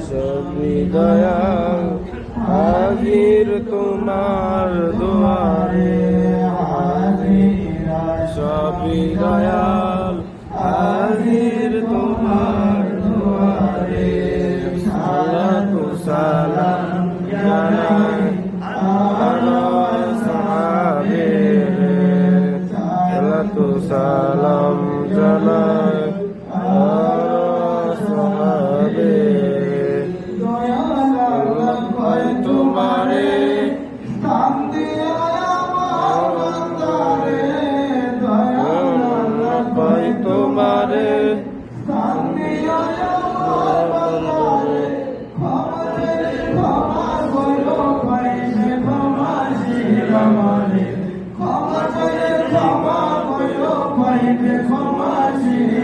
সবই দয়াল হাজির তোমার দুয়ারে, সবই দয়াল হাজির তোমার দুয়ারে। সালাতু সালাম জানাই আলা সাহাবের, সালাতু সালাম জানাই তোমারে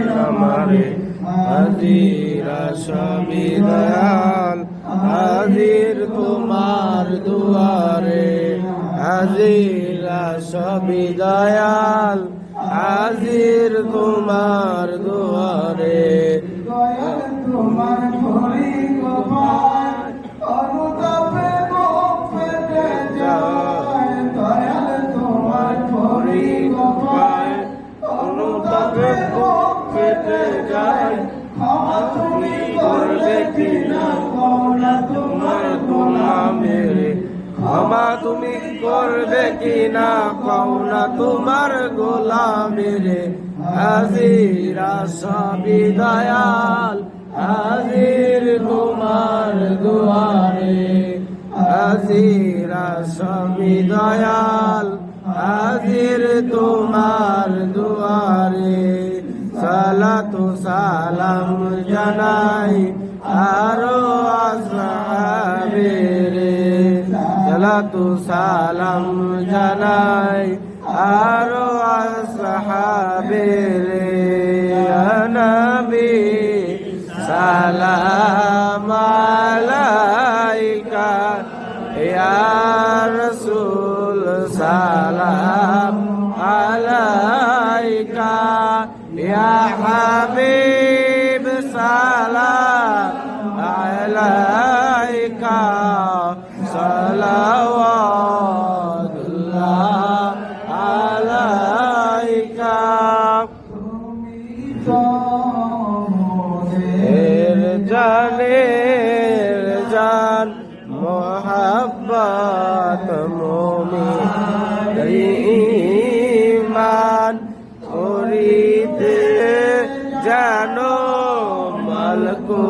তোমারে হাজিরা সবই দয়াল হাজির তোমার দুয়ারে, হাজিরা সবই দয়াল হাজির তোমার দুয়ারে। তোমার ভরি গোপাল অনুতাপে বুক ফেটে যায়, দয়াল তোমার ভরি গোপাল অনুতাপে বুক ফেটে যায়। ক্ষমা তুমি করবে কিনা কওনা তোমার গোলামের, ক্ষমা তুমি করবে কিনা কওনা তোমার গোলামের। হাজিরা সবই দয়াল হাজির তোমার দুয়ারে, হাজিরা সবই দয়াল হাজির তোমার দুয়ারে। সালাতু সালাম জানাই আরো আসহাবের, সালাতু সালাম জানাই আরো আসহাবের। ইয়া নবী সালাম আলাইকা, ইয়া রাসূল সালাম আলাইকা, ইয়া হাবিব সালাম আলাইকা। সালাওয়াতুল্লাহ আলাইকা। জানের জান মোহাব্বত মুমিন ঈমান করিতে জানো মালকু।